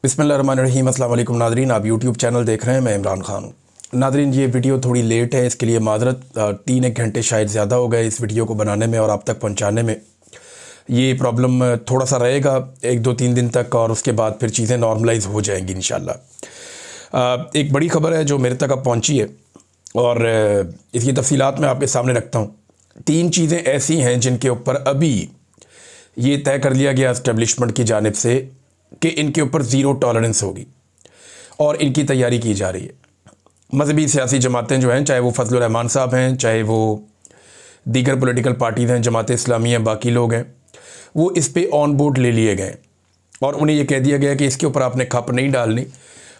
बिस्मिल्लाहिर्रहमानिर्रहीम। अस्सलाम वालेकुम नादरीन, आप यूट्यूब चैनल देख रहे हैं, मैं इमरान खान हूँ। नादरीन, ये वीडियो थोड़ी लेट है, इसके लिए माजरत। 3-1 घंटे शायद ज़्यादा हो गए इस वीडियो को बनाने में और आप तक पहुँचाने में। ये प्रॉब्लम थोड़ा सा रहेगा 1-2-3 दिन तक, और उसके बाद फिर चीज़ें नॉर्मलाइज़ हो जाएंगी इंशाल्लाह। एक बड़ी ख़बर है जो मेरे तक अब पहुँची है और इसकी तफसीलात मैं आपके सामने रखता हूँ। 3 चीज़ें ऐसी हैं जिनके ऊपर अभी ये तय कर लिया गया इस्टेब्लिशमेंट की जानिब से कि इनके ऊपर ज़ीरो टॉलरेंस होगी और इनकी तैयारी की जा रही है। मजहबी सियासी जमातें जो हैं, चाहे वो फजलुर रहमान साहब हैं, चाहे वो दीगर पॉलिटिकल पार्टीज़ हैं, जमात इस्लामी हैं, बाकी लोग हैं, वो इस पे ऑन बोर्ड ले लिए गए और उन्हें ये कह दिया गया कि इसके ऊपर आपने खप नहीं डालनी।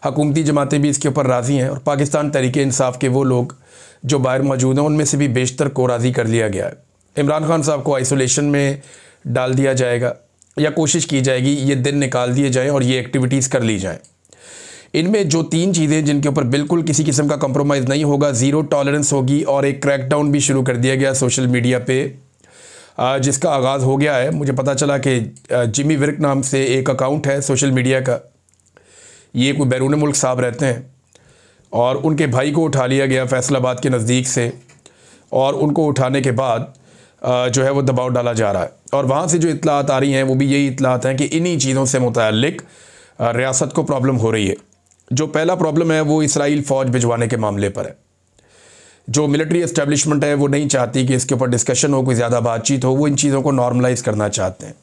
हुकूमती जमातें भी इसके ऊपर राज़ी हैं और पाकिस्तान तहरीक इंसाफ के वो लोग जो बाहर मौजूद हैं उनमें से भी बेशतर को राज़ी कर लिया गया है। इमरान खान साहब को आइसोलेशन में डाल दिया जाएगा या कोशिश की जाएगी ये दिन निकाल दिए जाएं और ये एक्टिविटीज़ कर ली जाएं। इनमें जो 3 चीज़ें जिनके ऊपर बिल्कुल किसी किस्म का कंप्रोमाइज़ नहीं होगा, ज़ीरो टॉलरेंस होगी और एक क्रैकडाउन भी शुरू कर दिया गया सोशल मीडिया पे, जिसका आगाज़ हो गया है। मुझे पता चला कि जिमी विर्क नाम से एक अकाउंट है सोशल मीडिया का, ये कोई बैरून मुल्क साहब रहते हैं और उनके भाई को उठा लिया गया फैसलाबाद के नज़दीक से, और उनको उठाने के बाद जो है वो दबाव डाला जा रहा है। और वहाँ से जो इत्तलात आ रही हैं वो भी यही इत्तलात हैं कि इन्हीं चीज़ों से मुतअल्लिक़ रियासत को प्रॉब्लम हो रही है। जो पहला प्रॉब्लम है वो इसराइल फ़ौज भिजवाने के मामले पर है। जो मिलिट्री इस्टेब्लिशमेंट है वो नहीं चाहती कि इसके ऊपर डिस्कशन हो, कोई ज़्यादा बातचीत हो, वो इन चीज़ों को नॉर्मलाइज़ करना चाहते हैं।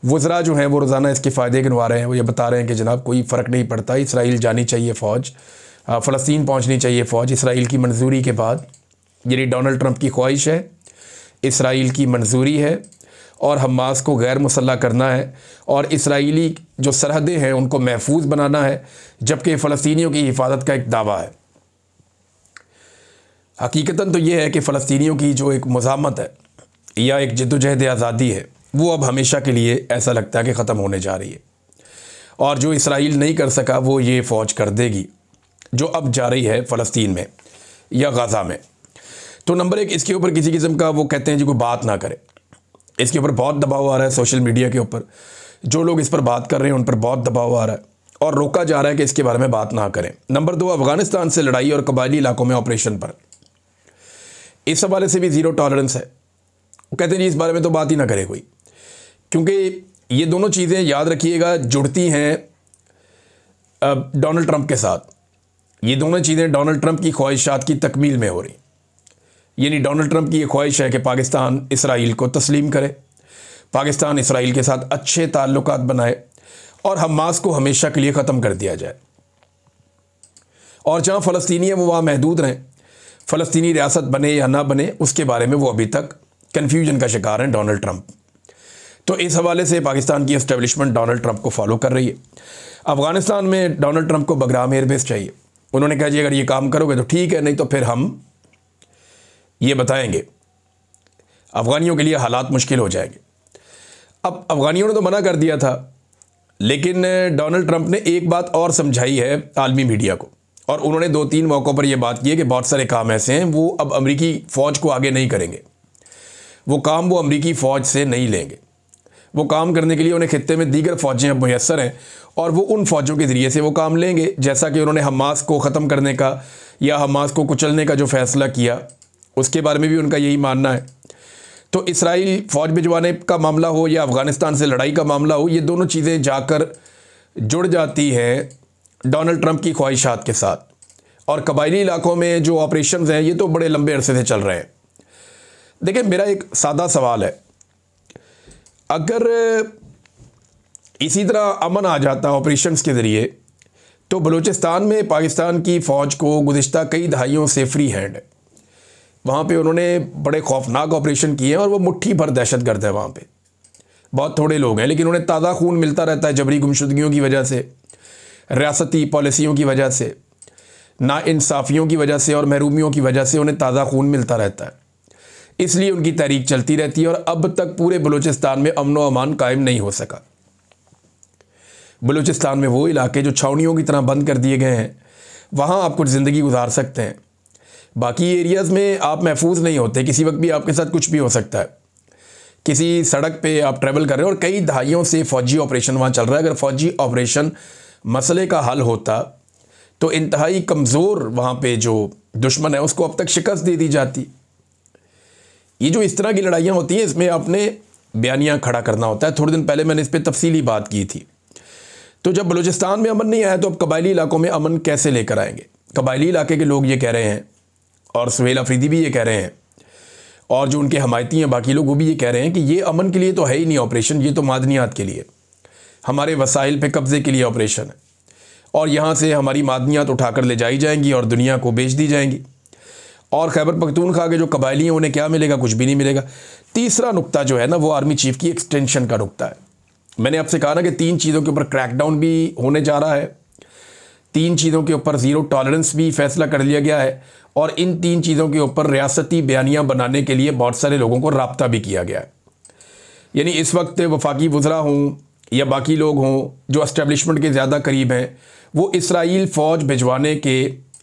वज़रा जो हैं वो रोज़ाना इसके फ़ायदे गिनवा रहे हैं। वो ये बता रहे हैं कि जनाब कोई फ़र्क नहीं पड़ता, इसराइल जानी चाहिए फ़ौज, फ़लस्तीन पहुँचनी चाहिए फ़ौज इसराइल की मंजूरी के बाद। यानी डोनाल्ड ट्रंप की ख्वाहिश है, इसराइल की मंजूरी है और हमास को गैर मुसल्लह करना है और इसराइली जो सरहदें हैं उनको महफूज बनाना है, जबकि फ़लस्तीनियों की हिफाजत का एक दावा है। हकीकतन तो ये है कि फ़लस्तीनियों की जो एक मुज़ामत है या एक जद्दोजहद आज़ादी है वो अब हमेशा के लिए ऐसा लगता है कि ख़त्म होने जा रही है, और जो इसराइल नहीं कर सका वो ये फ़ौज कर देगी जो अब जा रही है फ़लस्तीन में या गाज़ा में। तो नंबर 1, इसके ऊपर किसी किस्म का वो कहते हैं जी कोई बात ना करे। इसके ऊपर बहुत दबाव आ रहा है सोशल मीडिया के ऊपर, जो लोग इस पर बात कर रहे हैं उन पर बहुत दबाव आ रहा है और रोका जा रहा है कि इसके बारे में बात ना करें। नंबर 2, अफ़गानिस्तान से लड़ाई और कबायली इलाकों में ऑपरेशन पर, इस हवाले से भी ज़ीरो टॉलरेंस है। वो कहते हैं जी इस बारे में तो बात ही ना करे कोई, क्योंकि ये दोनों चीज़ें याद रखिएगा जुड़ती हैं डोनाल्ड ट्रंप के साथ। ये दोनों चीज़ें डोनाल्ड ट्रंप की ख्वाहिशात की तकमील में हो रही। यानी डोनाल्ड ट्रंप की ये ख्वाहिश है कि पाकिस्तान इसराइल को तस्लीम करे, पाकिस्तान इसराइल के साथ अच्छे ताल्लुकात बनाए और हमास को हमेशा के लिए ख़त्म कर दिया जाए, और जहाँ फ़लस्तीनी है वो वहाँ महदूद रहें। फ़लस्तीनी रियासत बने या ना बने उसके बारे में वो अभी तक कन्फ्यूजन का शिकार हैं डोनाल्ड ट्रंप। तो इस हवाले से पाकिस्तान की एस्टेब्लिशमेंट डोनाल्ड ट्रंप को फॉलो कर रही है। अफ़गानिस्तान में डोनाल्ड ट्रंप को बगराम एयरबेस चाहिए। उन्होंने कहा जी अगर ये काम करोगे तो ठीक है, नहीं तो फिर हम ये बताएंगे। अफ़गानियों के लिए हालात मुश्किल हो जाएंगे। अब अफ़गानियों ने तो मना कर दिया था, लेकिन डोनाल्ड ट्रंप ने एक बात और समझाई है आलमी मीडिया को, और उन्होंने 2-3 मौक़ों पर यह बात की है कि बहुत सारे काम ऐसे हैं वो अब अमरीकी फ़ौज को आगे नहीं करेंगे। वो काम वो अमरीकी फ़ौज से नहीं लेंगे। वो काम करने के लिए उन्हें खित्ते में दीगर फ़ौजें अब मुयस्सर हैं और वो उन फ़ौजों के ज़रिए से वो काम लेंगे। जैसा कि उन्होंने हमास को ख़त्म करने का या हमास को कुचलने का जो फ़ैसला किया उसके बारे में भी उनका यही मानना है। तो इसराइल फ़ौज भिजवाने का मामला हो या अफ़गानिस्तान से लड़ाई का मामला हो, ये दोनों चीज़ें जाकर जुड़ जाती हैं डोनाल्ड ट्रंप की ख्वाहिशात के साथ। और कबायली इलाकों में जो ऑपरेशंस हैं ये तो बड़े लंबे अरसे से चल रहे हैं। देखिए, मेरा एक सादा सवाल है, अगर इसी तरह अमन आ जाता ऑपरेशंस के ज़रिए तो बलूचिस्तान में पाकिस्तान की फ़ौज को गुज़िश्ता कई दहाइयों से फ्री हैंड है। वहाँ पे उन्होंने बड़े खौफनाक ऑपरेशन किए हैं और वो मुट्ठी भर दहशतगर्द है। वहाँ पे बहुत थोड़े लोग हैं, लेकिन उन्हें ताज़ा खून मिलता रहता है जबरी गुमशुदगियों की वजह से, रियासती पॉलिसियों की वजह से, नाइंसाफ़ियों की वजह से और महरूमियों की वजह से उन्हें ताज़ा खून मिलता रहता है। इसलिए उनकी तहरीक चलती रहती है और अब तक पूरे बलूचिस्तान में अमन व अमान कायम नहीं हो सका। बलूचिस्तान में वो इलाके जो छावनियों की तरह बंद कर दिए गए हैं, वहाँ आप कुछ ज़िंदगी गुजार सकते हैं। बाकी एरियाज़ में आप महफूज नहीं होते, किसी वक्त भी आपके साथ कुछ भी हो सकता है। किसी सड़क पे आप ट्रैवल कर रहे हो और कई दहाइयों से फ़ौजी ऑपरेशन वहाँ चल रहा है। अगर फ़ौजी ऑपरेशन मसले का हल होता तो इंतहाई कमज़ोर वहाँ पे जो दुश्मन है उसको अब तक शिकस्त दे दी जाती। ये जो इस तरह की लड़ाइयाँ होती हैं इसमें आपने बयानियाँ खड़ा करना होता है। थोड़े दिन पहले मैंने इस पर तफसीली बात की थी। तो जब बलूचिस्तान में अमन नहीं आया तो अब कबायली इलाकों में अमन कैसे लेकर आएंगे? कबायली इलाके के लोग ये कह रहे हैं और सुहेल अफरीदी भी ये कह रहे हैं और जो उनके हमायती हैं बाकी लोग वो भी ये कह रहे हैं कि ये अमन के लिए तो है ही नहीं ऑपरेशन, ये तो मादनियात के लिए, हमारे वसाइल पे कब्ज़े के लिए ऑपरेशन है और यहाँ से हमारी मादनियात उठाकर ले जाई जाएंगी और दुनिया को बेच दी जाएंगी। और खैबर पख्तूनख्वा के जो कबायली हैं उन्हें क्या मिलेगा? कुछ भी नहीं मिलेगा। तीसरा नुक्ता जो है ना वो आर्मी चीफ़ की एक्सटेंशन का नुक्ता है। मैंने आपसे कहा ना कि 3 चीज़ों के ऊपर क्रैकडाउन भी होने जा रहा है, 3 चीज़ों के ऊपर ज़ीरो टॉलरेंस भी फैसला कर लिया गया है और इन 3 चीज़ों के ऊपर रियासती बयानियाँ बनाने के लिए बहुत सारे लोगों को राब्ता भी किया गया है। यानी इस वक्त वफाकी वज़रा हों या बाकी लोग हों जो एस्टेब्लिशमेंट के ज़्यादा करीब हैं वो इसराइल फ़ौज भिजवाने के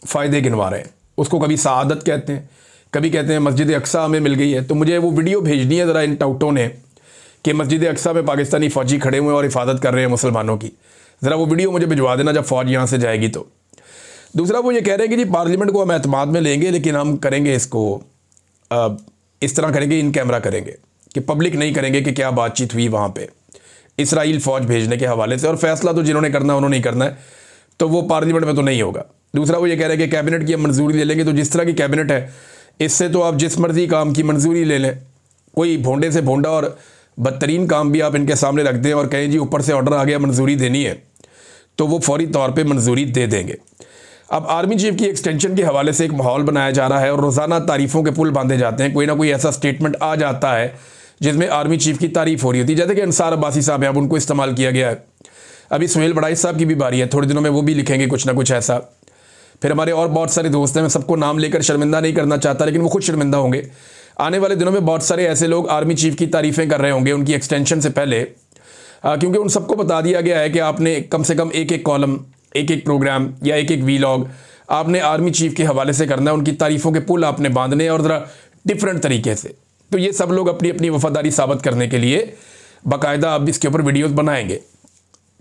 फ़ायदे गिनवा रहे हैं। उसको कभी सआदत कहते हैं, कभी कहते हैं मस्जिद अक्सा हमें मिल गई है। तो मुझे वो वीडियो भेजनी है ज़रा इन टाउटों ने कि मस्जिद अक्सा में पाकिस्तानी फ़ौजी खड़े हुए हैं और हिफाजत कर रहे हैं मुसलमानों की। ज़रा वो वीडियो मुझे भिजवा देना जब फ़ौज यहाँ से जाएगी तो। दूसरा वो ये कह रहे हैं कि जी पार्लियामेंट को हम एतमाद में लेंगे लेकिन हम करेंगे इसको इस तरह करेंगे, इन कैमरा करेंगे कि पब्लिक नहीं करेंगे कि क्या बातचीत हुई वहाँ पे इसराइल फ़ौज भेजने के हवाले से, और फैसला तो जिन्होंने करना है उन्होंने ही करना है, तो वो पार्लियामेंट में तो नहीं होगा। दूसरा वो ये कह रहे हैं कि कैबिनेट की हम मंजूरी ले लेंगे। तो जिस तरह की कैबिनेट है इससे तो आप जिस मर्ज़ी काम की मंजूरी ले लें, कोई भोंडे से भोंडा और बदतरीन काम भी आप इनके सामने रख दें और कहें जी ऊपर से ऑर्डर आ गया मंजूरी देनी है, तो वो फौरी तौर पे मंजूरी दे देंगे। अब आर्मी चीफ की एक्सटेंशन के हवाले से एक माहौल बनाया जा रहा है और रोज़ाना तारीफ़ों के पुल बांधे जाते हैं। कोई ना कोई ऐसा स्टेटमेंट आ जाता है जिसमें आर्मी चीफ की तारीफ़ हो रही होती है, जैसे कि अंसार अब्बासी साहब हैं, अब उनको इस्तेमाल किया गया है। अभी सुहेल बड़ाइश साहब की भी बारी है, थोड़े दिनों में वो भी लिखेंगे कुछ ना कुछ ऐसा। फिर हमारे और बहुत सारे दोस्त हैं, मैं सबको नाम लेकर शर्मिंदा नहीं करना चाहता लेकिन वो खुद शर्मिंदा होंगे। आने वाले दिनों में बहुत सारे ऐसे लोग आर्मी चीफ की तारीफ़ें कर रहे होंगे उनकी एक्सटेंशन से पहले, क्योंकि उन सबको बता दिया गया है कि आपने कम से कम एक एक कॉलम, एक एक प्रोग्राम या एक एक वीलॉग आपने आर्मी चीफ के हवाले से करना है। उनकी तारीफ़ों के पुल आपने बांधने और ज़रा डिफरेंट तरीके से। तो ये सब लोग अपनी अपनी वफादारी साबित करने के लिए बाकायदा अब इसके ऊपर वीडियोज़ बनाएंगे।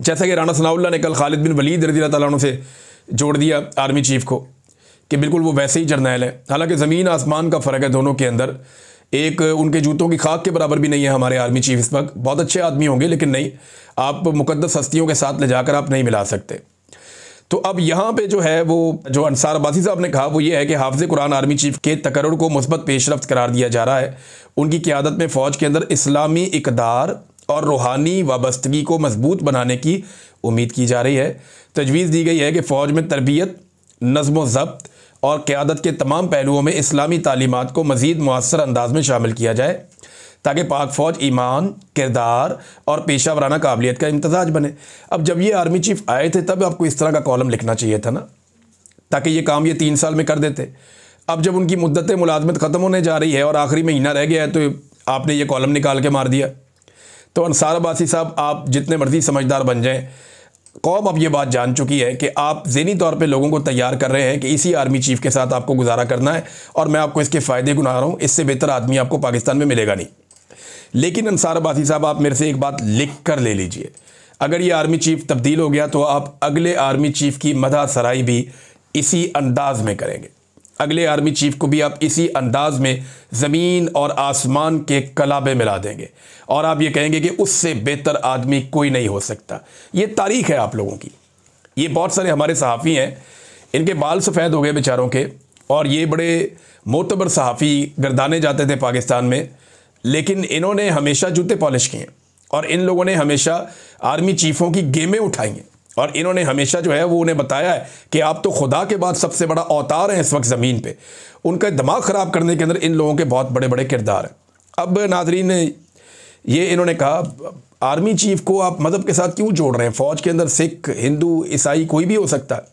जैसा कि राना सनाउल्लाह ने कल खालिद बिन वलीद रज़ी अल्लाह तआला अन्हु से जोड़ दिया आर्मी चीफ को कि बिल्कुल वो वैसे ही जर्नैल है। हालांकि ज़मीन आसमान का फ़र्क है दोनों के अंदर। एक उनके जूतों की खाक के बराबर भी नहीं है हमारे आर्मी चीफ इस वक्त। बहुत अच्छे आदमी होंगे लेकिन नहीं, आप मुक़द्दस हस्तियों के साथ ले जाकर आप नहीं मिला सकते। तो अब यहाँ पे जो है वो जो अंसार अब्बासी साहब ने कहा वो ये है कि हाफ़िज़ कुरान आर्मी चीफ के तकर्रुर को मुस्बत पेशरफ्त करार दिया जा रहा है। उनकी क़यादत में फ़ौज के अंदर इस्लामी इक़दार और रूहानी वाबस्तगी को मजबूत बनाने की उम्मीद की जा रही है। तजवीज़ दी गई है कि फ़ौज में तरबियत, नज़्म व ज़ब्त और क़यादत के तमाम पहलुओं में इस्लामी तालीमात को मज़ीद मुअस्सर अंदाज में शामिल किया जाए ताकि पाक फ़ौज ईमान, किरदार और पेशा वराना काबिलियत का इम्तज़ाज बने। अब जब ये आर्मी चीफ आए थे तब आपको इस तरह का कॉलम लिखना चाहिए था ना, ताकि ये काम ये 3 साल में कर देते। अब जब उनकी मुद्दत मुलाजमत ख़त्म होने जा रही है और आखिरी महीना रह गया है तो आपने ये कॉलम निकाल के मार दिया। तो अंसार अब्बासी साहब आप जितने मर्जी समझदार बन जाएं, कौम अब ये बात जान चुकी है कि आप ज़हनी तौर पे लोगों को तैयार कर रहे हैं कि इसी आर्मी चीफ के साथ आपको गुजारा करना है और मैं आपको इसके फ़ायदे गिना रहा हूँ। इससे बेहतर आदमी आपको पाकिस्तान में मिलेगा नहीं। लेकिन अंसार अब्बासी साहब आप मेरे से एक बात लिख कर ले लीजिए, अगर ये आर्मी चीफ तब्दील हो गया तो आप अगले आर्मी चीफ की मदह सराई भी इसी अंदाज में करेंगे। अगले आर्मी चीफ को भी आप इसी अंदाज में ज़मीन और आसमान के कलाबे मिला देंगे और आप ये कहेंगे कि उससे बेहतर आदमी कोई नहीं हो सकता। ये तारीख़ है आप लोगों की। ये बहुत सारे हमारे सहाफ़ी हैं, इनके बाल सफ़ेद हो गए बेचारों के, और ये बड़े मोतबर सहाफ़ी गर्दाने जाते थे पाकिस्तान में, लेकिन इन्होंने हमेशा जूते पॉलिश किए और इन लोगों ने हमेशा आर्मी चीफ़ों की गेमें उठाई हैं और इन्होंने हमेशा जो है वो उन्हें बताया है कि आप तो खुदा के बाद सबसे बड़ा अवतार हैं इस वक्त ज़मीन पे। उनका दिमाग ख़राब करने के अंदर इन लोगों के बहुत बड़े बड़े किरदार हैं। अब नाज़रीन ये इन्होंने कहा आर्मी चीफ़ को आप मज़हब के साथ क्यों जोड़ रहे हैं? फ़ौज के अंदर सिख, हिंदू, ईसाई कोई भी हो सकता है,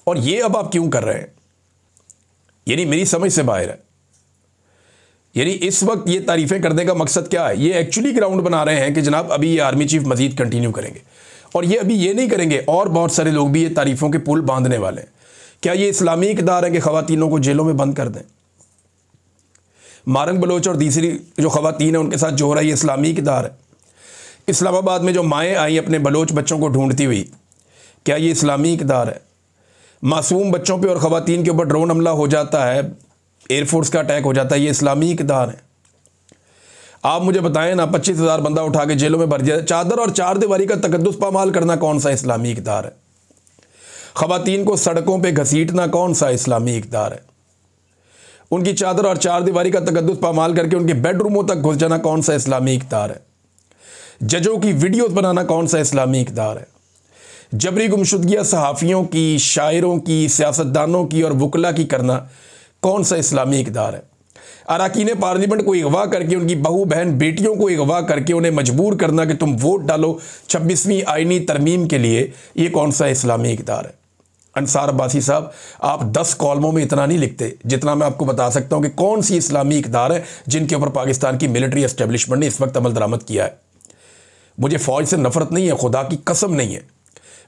और ये अब आप क्यों कर रहे हैं? यानी मेरी समझ से बाहर है। यानी इस वक्त ये तारीफ़ें करने का मकसद क्या है? ये एक्चुअली ग्राउंड बना रहे हैं कि जनाब अभी ये आर्मी चीफ मज़ीद कंटिन्यू करेंगे, और ये अभी ये नहीं करेंगे, और बहुत सारे लोग भी ये तारीफ़ों के पुल बांधने वाले हैं। क्या ये इस्लामी इक़दार है कि ख़वातीनों को जेलों में बंद कर दें? मारंग बलोच और दूसरी जो ख़वातीन हैं उनके साथ जो हो रहा है ये इस्लामी इक़दार है। इस्लामाबाद में जो माएँ आई अपने बलोच बच्चों को ढूंढती हुई क्या ये इस्लामी इक़्तिदार है? मासूम बच्चों पे और ख़वातीन के ऊपर ड्रोन हमला हो जाता है, एयरफोर्स का अटैक हो जाता है, ये इस्लामी इक़्तिदार है? आप मुझे बताएं ना, 25,000 बंदा उठा के जेलों में भर दिया, चादर और चार दीवारी का तकद्दुस पामाल करना कौन सा इस्लामी इक़्तिदार है? ख़वातीन को सड़कों पे घसीटना कौन सा इस्लामी इक़्तिदार है? उनकी चादर और चार दीवारी का तकद्दुस पामाल करके उनके बेडरूमों तक घुस जाना कौन सा इस्लामी इक़्तिदार है? जजों की वीडियोस बनाना कौन सा इस्लामी इक़्तिदार है? जबरी गुमशुदगियाँ सहाफ़ियों की, शायरों की, सियासतदानों की और वकला की करना कौन सा इस्लामी इक़्तिदार है? अरकान पार्लियामेंट को अगवा करके, उनकी बहू बहन बेटियों को अगवा करके उन्हें मजबूर करना कि तुम वोट डालो 26वीं आईनी तरमीम के लिए, ये कौन सा इस्लामी इक़्तिदार है? अंसार अब्बासी साहब, आप 10 कॉलमों में इतना नहीं लिखते जितना मैं आपको बता सकता हूं कि कौन सी इस्लामी इक़्तिदार है जिनके ऊपर पाकिस्तान की मिलिट्री एस्टेब्लिशमेंट ने इस वक्त अमल दरामद किया है। मुझे फ़ौज से नफ़रत नहीं है, खुदा की कसम नहीं है,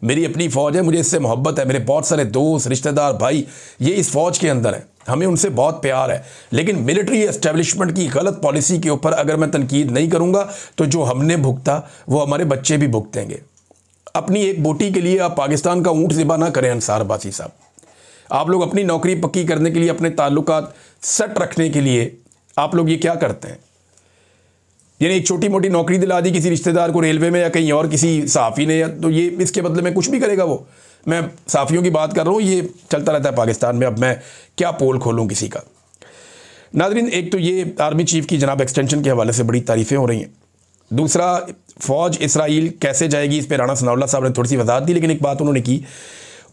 मेरी अपनी फ़ौज है, मुझे इससे मोहब्बत है, मेरे बहुत सारे दोस्त, रिश्तेदार, भाई ये इस फ़ौज के अंदर है, हमें उनसे बहुत प्यार है। लेकिन मिलिट्री एस्टेब्लिशमेंट की गलत पॉलिसी के ऊपर अगर मैं तनकीद नहीं करूँगा तो जो हमने भुगता वो हमारे बच्चे भी भुगतेंगे। अपनी एक बोटी के लिए आप पाकिस्तान का ऊँट ज़िबा ना करें अंसार अब्बासी साहब। आप लोग अपनी नौकरी पक्की करने के लिए, अपने ताल्लुकात सेट रखने के लिए आप लोग ये क्या करते हैं? यानी एक छोटी मोटी नौकरी दिला दी किसी रिश्तेदार को रेलवे में या कहीं और किसी सहाफ़ी ने, या तो ये इसके बदले में कुछ भी करेगा वो। मैं सहाफ़ियों की बात कर रहा हूँ, ये चलता रहता है पाकिस्तान में। अब मैं क्या पोल खोलूँ किसी का? नाज़रीन, एक तो ये आर्मी चीफ़ की जनाब एक्सटेंशन के हवाले से बड़ी तारीफ़ें हो रही हैं। दूसरा, फ़ौज इसराइल कैसे जाएगी, इस पर राना सनाउल्लाह साहब ने थोड़ी सी वजाहत दी, लेकिन एक बात उन्होंने की,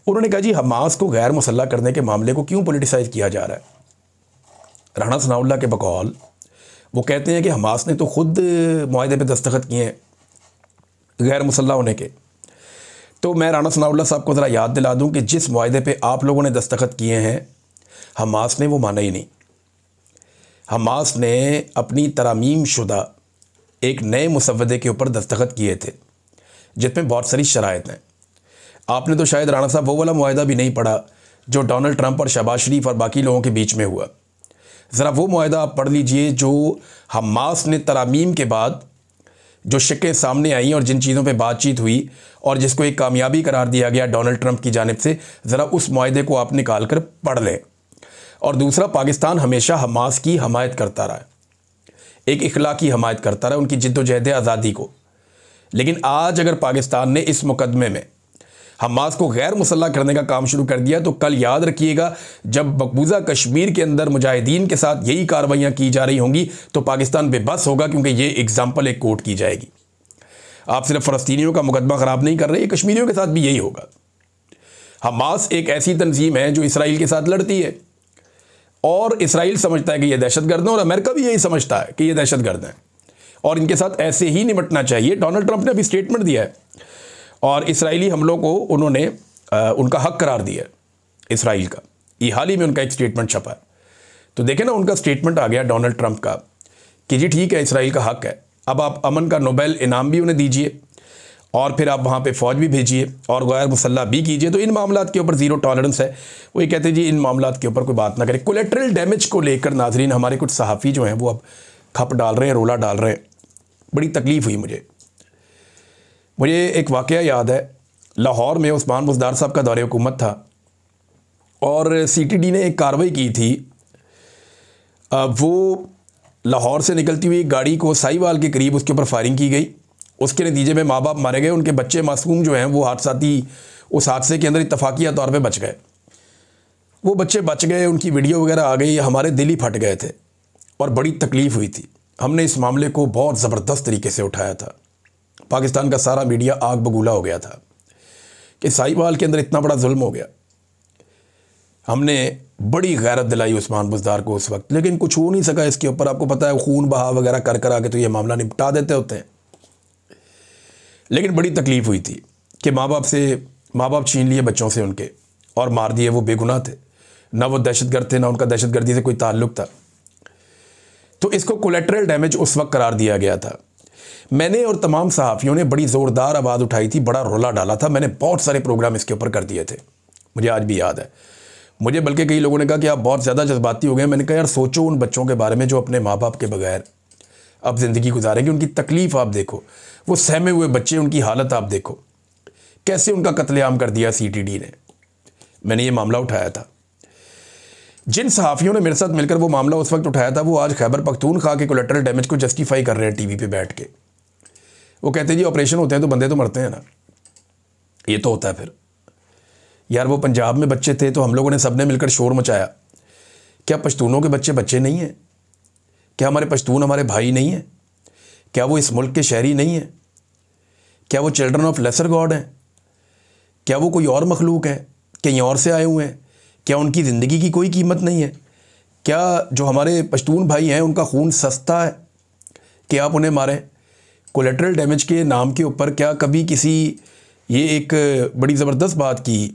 उन्होंने कहा जी हमास को गैर मुसल्लह करने के मामले को क्यों पोलिटिसाइज़ किया जा रहा है? राना सनाउल्लाह के बकौल वो कहते हैं कि हमास ने तो ख़ुद मुआहदे पे दस्तखत किए हैं गैर मुसल्लह होने के। तो मैं राना सनाउल्लाह साहब को ज़रा याद दिला दूं कि जिस मुआहदे पे आप लोगों ने दस्तखत किए हैं, हमास ने वो माना ही नहीं। हमास ने अपनी तरामीम शुदा एक नए मुसव्वदे के ऊपर दस्तखत किए थे जिसमें बहुत सारी शराइत हैं। आपने तो शायद राना साहब वो वाला मुआहदा भी नहीं पढ़ा जो डोनाल्ड ट्रंप और शहबाज शरीफ और बाकी लोगों के बीच में हुआ। ज़रा वो मुआहदा आप पढ़ लीजिए जो हमास ने तरामीम के बाद जो शिक्कें सामने आई और जिन चीज़ों पे बातचीत हुई और जिसको एक कामयाबी करार दिया गया डोनाल्ड ट्रंप की जानिब से, ज़रा उस मुआहदे को आप निकाल कर पढ़ लें। और दूसरा, पाकिस्तान हमेशा हमास की हमायत करता रहा है, एक इखलाकी हमायत करता रहा उनकी जिद्दोजहद आज़ादी को। लेकिन आज अगर पाकिस्तान ने इस मुकदमे में हमास को गैर मुसल्लह करने का काम शुरू कर दिया तो कल याद रखिएगा जब मकबूजा कश्मीर के अंदर मुजाहिदीन के साथ यही कार्रवाइयाँ की जा रही होंगी तो पाकिस्तान बेबस होगा, क्योंकि ये एग्जाम्पल एक कोर्ट की जाएगी। आप सिर्फ फ़लस्तीनियों का मुकदमा ख़राब नहीं कर रहे, कश्मीरियों के साथ भी यही होगा। हमास एक ऐसी तंजीम है जो इसराइल के साथ लड़ती है और इसराइल समझता है कि ये दहशतगर्द हैं और अमेरिका भी यही समझता है कि ये दहशतगर्द हैं और इनके साथ ऐसे ही निपटना चाहिए। डोनाल्ड ट्रंप ने अभी स्टेटमेंट दिया है और इसराइली हमलों को उन्होंने उनका हक करार दिया है इसराइल का। ये हाल ही में उनका एक स्टेटमेंट छपा है, तो देखें ना, उनका स्टेटमेंट आ गया डोनाल्ड ट्रंप का कि जी ठीक है, इसराइल का हक है, अब आप अमन का नोबेल इनाम भी उन्हें दीजिए और फिर आप वहाँ पे फ़ौज भी भेजिए और गैर मुसल्लह भी कीजिए। तो इन मामलात के ऊपर ज़ीरो टॉलरेंस है। वो ये कहते हैं जी इन मामलात के ऊपर कोई बात ना करें। कोलेट्रल डैमेज को लेकर नाजरीन हमारे कुछ सहाफ़ी जो हैं वो अब खप डाल रहे हैं, रोला डाल रहे हैं। बड़ी तकलीफ़ हुई मुझे एक वाक़या याद है, लाहौर में उस्मान बुज़दार साहब का दौरे हुकूमत था और CTD ने एक कार्रवाई की थी। वो लाहौर से निकलती हुई गाड़ी को साहिवाल के करीब उसके ऊपर फायरिंग की गई, उसके नतीजे में माँ बाप मारे गए, उनके बच्चे मासूम जो हैं वो हादसाती उस हादसे के अंदर इत्तफाकिया तौर पे बच गए। वो बच्चे बच गए, उनकी वीडियो वगैरह आ गई, हमारे दिल ही फट गए थे और बड़ी तकलीफ़ हुई थी। हमने इस मामले को बहुत ज़बरदस्त तरीके से उठाया था, पाकिस्तान का सारा मीडिया आग बगूला हो गया था कि साहिवाल के अंदर इतना बड़ा जुल्म हो गया। हमने बड़ी गैरत दिलाई उस्मान बुज़दार को उस वक्त, लेकिन कुछ हो नहीं सका इसके ऊपर। आपको पता है खून बहा वगैरह कर आके तो ये मामला निपटा देते होते हैं, लेकिन बड़ी तकलीफ़ हुई थी कि माँ बाप छीन लिए बच्चों से उनके और मार दिए। वो बेगुनाह थे, ना वो दहशतगर्द थे, ना उनका दहशतगर्दी से कोई ताल्लुक़ था। तो इसको कोलेट्रल डैमेज उस वक्त करार दिया गया था। मैंने और तमाम सहाफ़ियों ने बड़ी ज़ोरदार आवाज़ उठाई थी, बड़ा रोला डाला था, मैंने बहुत सारे प्रोग्राम इसके ऊपर कर दिए थे, मुझे आज भी याद है। मुझे बल्कि कई लोगों ने कहा कि आप बहुत ज़्यादा जज्बाती हो गए। मैंने कहा यार सोचो उन बच्चों के बारे में जो अपने माँ बाप के बगैर अब ज़िंदगी गुजारेंगे, उनकी तकलीफ़ आप देखो, वो सहमे हुए बच्चे, उनकी हालत आप देखो कैसे उनका कत्लेआम कर दिया CTD ने। मैंने ये मामला उठाया था। जिन सहाफ़ियों ने मेरे साथ मिलकर वो मामला उस वक्त उठाया था, वो आज खैबर पख्तूनख्वा के कोलेटरल डैमेज को जस्टिफाई कर रहे हैं टीवी पे बैठ के। वो कहते हैं जी ऑपरेशन होते हैं तो बंदे तो मरते हैं ना, ये तो होता है। फिर यार वो पंजाब में बच्चे थे तो हम लोगों ने सबने मिलकर शोर मचाया। क्या पश्तूनों के बच्चे बच्चे नहीं हैं? क्या हमारे पश्तून हमारे भाई नहीं हैं? क्या वो इस मुल्क के शहरी नहीं हैं? क्या वो चिल्ड्रन ऑफ लेसर गॉड हैं? क्या वो कोई और मखलूक है, कहीं और से आए हुए हैं? क्या उनकी ज़िंदगी की कोई कीमत नहीं है? क्या जो हमारे पश्तून भाई हैं उनका खून सस्ता है कि आप उन्हें मारें? कोलेटरल डैमेज के नाम के ऊपर क्या कभी किसी, ये एक बड़ी ज़बरदस्त बात की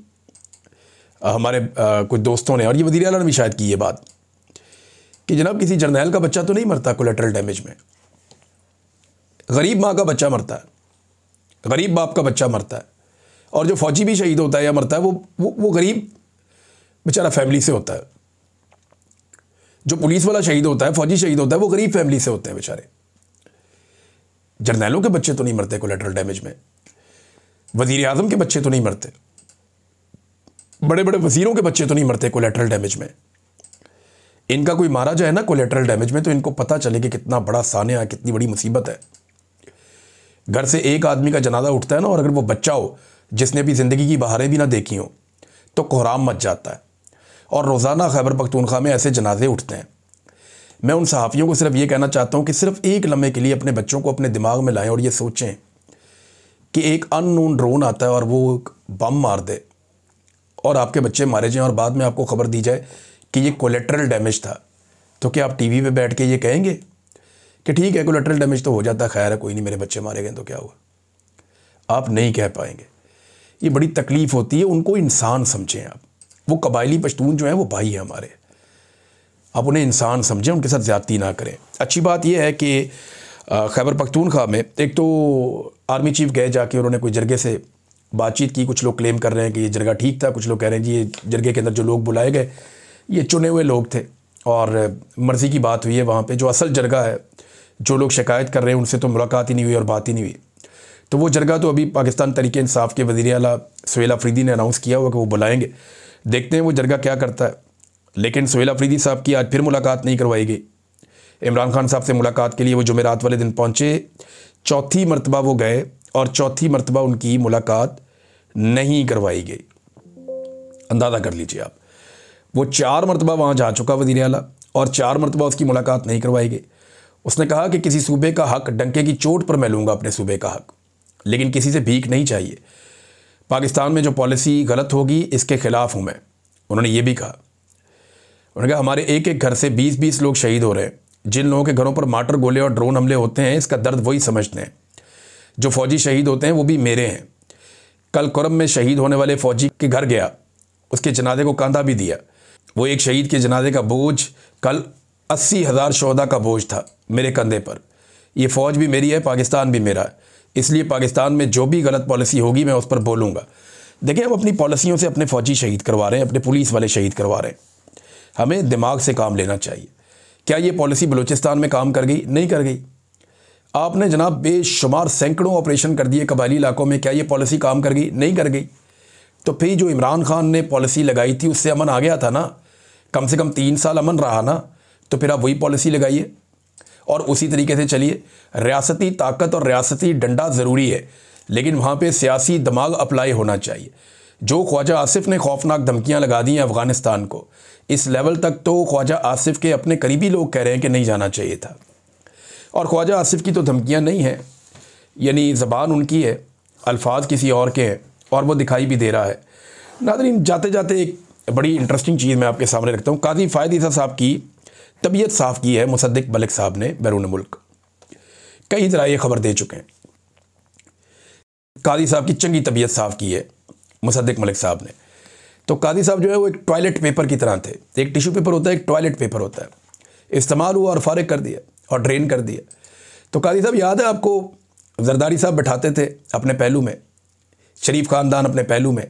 हमारे कुछ दोस्तों ने, और ये वज़ीर आला ने भी शायद की ये बात, कि जनाब किसी जर्नैल का बच्चा तो नहीं मरता कोलेटरल डैमेज में, गरीब माँ का बच्चा मरता है, गरीब बाप का बच्चा मरता है। और जो फ़ौजी भी शहीद होता है या मरता है वो गरीब बेचारा फैमिली से होता है। जो पुलिस वाला शहीद होता है, फ़ौजी शहीद होता है, वो गरीब फैमिली से होते हैं बेचारे। जर्नैलों के बच्चे तो नहीं मरते कोलेटरल डैमेज में, वज़ीर आज़म के बच्चे तो नहीं मरते, बड़े बड़े वज़ीरों के बच्चे तो नहीं मरते कोलेटरल डैमेज में। इनका कोई मारा जाए ना कोलेटरल डैमेज में तो इनको पता चले कि कितना बड़ा सानिया, कितनी बड़ी मुसीबत है। घर से एक आदमी का जनाजा उठता है ना, और अगर वो बच्चा हो जिसने भी ज़िंदगी की बहारें भी ना देखी हो तो कोहराम मच जाता है। और रोज़ाना खैबर पख्तूनख्वा में ऐसे जनाजे उठते हैं। मैं उन सहाफ़ियों को सिर्फ ये कहना चाहता हूँ कि सिर्फ एक लम्हे के लिए अपने बच्चों को अपने दिमाग में लाएं और ये सोचें कि एक अननोन ड्रोन आता है और वो बम मार दे और आपके बच्चे मारे जाएं, और बाद में आपको ख़बर दी जाए कि ये कोलेटरल डैमेज था। तो क्या आप टीवी पे बैठ के ये कहेंगे कि ठीक है कोलेटरल डैमेज तो हो जाता है, खैर है, कोई नहीं, मेरे बच्चे मारे गए तो क्या हुआ? आप नहीं कह पाएंगे। ये बड़ी तकलीफ़ होती है। उनको इंसान समझें आप। वो कबायली पश्तून जो हैं वो भाई हैं हमारे, आप उन्हें इंसान समझें, उनके साथ ज़्यादती ना करें। अच्छी बात यह है कि खैबर पख्तूनख्वा में एक तो आर्मी चीफ गए जाके, उन्होंने कोई जरगे से बातचीत की। कुछ लोग क्लेम कर रहे हैं कि ये जरगा ठीक था, कुछ लोग कह रहे हैं जी ये जरगे के अंदर जो लोग बुलाए गए ये चुने हुए लोग थे और मर्ज़ी की बात हुई है। वहाँ पे जो असल जरगा है, जो लोग शिकायत कर रहे हैं उनसे तो मुलाकात ही नहीं हुई और बात ही नहीं हुई। तो वो जरगा तो अभी पाकिस्तान तहरीक इंसाफ के वज़ीर आला सुहेल अफरीदी ने अनाउंस किया हुआ कि वो बुलाएंगे। देखते हैं वो जरगा क्या करता है। लेकिन सुहेल अफरीदी साहब की आज फिर मुलाकात नहीं करवाई गई। इमरान खान साहब से मुलाकात के लिए वो जुमेरात वाले दिन पहुँचे, चौथी मरतबा वो गए और चौथी मरतबा उनकी मुलाकात नहीं करवाई गई। अंदाज़ा कर लीजिए आप, वो 4 मरतबा वहाँ जा चुका वज़ीर आला और 4 मरतबा उसकी मुलाकात नहीं करवाई गई। उसने कहा कि किसी सूबे का हक डंके की चोट पर मैं लूँगा, अपने सूबे का हक, लेकिन किसी से भीख नहीं चाहिए। पाकिस्तान में जो पॉलिसी गलत होगी इसके ख़िलाफ़ हूँ मैं। उन्होंने ये भी कहा, उन्होंने कहा हमारे एक एक घर से 20-20 लोग शहीद हो रहे हैं। जिन लोगों के घरों पर मार्टर गोले और ड्रोन हमले होते हैं इसका दर्द वही समझते हैं। जो फ़ौजी शहीद होते हैं वो भी मेरे हैं। कल कुरम में शहीद होने वाले फ़ौजी के घर गया, उसके जनाजे को कांधा भी दिया। वो एक शहीद के जनाजे का बोझ कल 80,000 शोहदा का बोझ था मेरे कंधे पर। ये फ़ौज भी मेरी है, पाकिस्तान भी मेरा है, इसलिए पाकिस्तान में जो भी गलत पॉलिसी होगी मैं उस पर बोलूँगा। देखिए, हम अपनी पॉलिसियों से अपने फ़ौजी शहीद करवा रहे हैं, अपने पुलिस वाले शहीद करवा रहे हैं। हमें दिमाग से काम लेना चाहिए। क्या ये पॉलिसी बलूचिस्तान में काम कर गई? नहीं कर गई। आपने जनाब बेशुमार सैकड़ों ऑपरेशन कर दिए कबायली इलाकों में, क्या ये पॉलिसी काम कर गई? नहीं कर गई। तो फिर जो इमरान खान ने पॉलिसी लगाई थी उससे अमन आ गया था ना, कम से कम 3 साल अमन रहा ना, तो फिर आप वही पॉलिसी लगाइए और उसी तरीके से चलिए। रियासती ताकत और रियासती डंडा ज़रूरी है, लेकिन वहाँ पे सियासी दिमाग अप्लाई होना चाहिए। जो ख्वाजा आसिफ ने खौफनाक धमकियाँ लगा दी हैं अफ़गानिस्तान को, इस लेवल तक तो ख्वाजा आसिफ के अपने करीबी लोग कह रहे हैं कि नहीं जाना चाहिए था। और ख्वाजा आसिफ की तो धमकियाँ नहीं हैं, यानी ज़बान उनकी है, अल्फाज किसी और के हैं और वो दिखाई भी दे रहा है। नाज़रीन, जाते जाते एक बड़ी इंटरेस्टिंग चीज़ मैं आपके सामने रखता हूँ। काजी फ़ायद ईसा साहब की तबीयत साफ़ की है मुसद्दिक मलिक साहब ने बैरून मुल्क। कई तरह ये खबर दे चुके हैं। काजी साहब की चंगी तबीयत साफ़ की है मुसद्दिक मलिक साहब ने। तो काजी साहब जो है वो एक टॉयलेट पेपर की तरह थे। एक टिश्यू पेपर होता है, एक टॉयलेट पेपर होता है। इस्तेमाल हुआ और फारिग कर दिया और ड्रेन कर दिया। तो काजी साहब, याद है आपको, जरदारी साहब बैठाते थे अपने पहलू में, शरीफ ख़ानदान अपने पहलू में,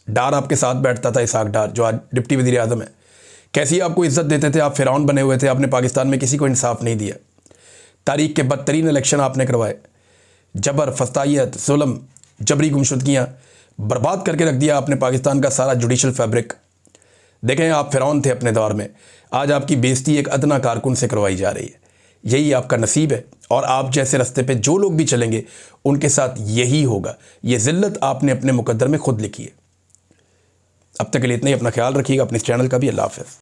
डार आपके साथ बैठता था, इसाक डार जो आज डिप्टी वज़ीर आज़म है। कैसी आपको इज़्ज़त देते थे, आप फ़िरौन बने हुए थे, आपने पाकिस्तान में किसी को इंसाफ नहीं दिया। तारीख़ के बदतरीन इलेक्शन आपने करवाए, जबर, फसाइयत, जुल्म, जबरी गुमशुदगियाँ, बर्बाद करके रख दिया आपने पाकिस्तान का सारा जुडिशल फैब्रिक। देखें, आप फ़िरौन थे अपने दौर में, आज आपकी बेइज्जती एक अदना कारकुन से करवाई जा रही है। यही आपका नसीब है और आप जैसे रास्ते पे जो लोग भी चलेंगे उनके साथ यही होगा। ये ज़िल्लत आपने अपने मुकद्दर में खुद लिखी है। अब तक के लिए इतना ही। अपना ख्याल रखिएगा, अपने इस चैनल का भी। अल्लाह हाफ़िज़।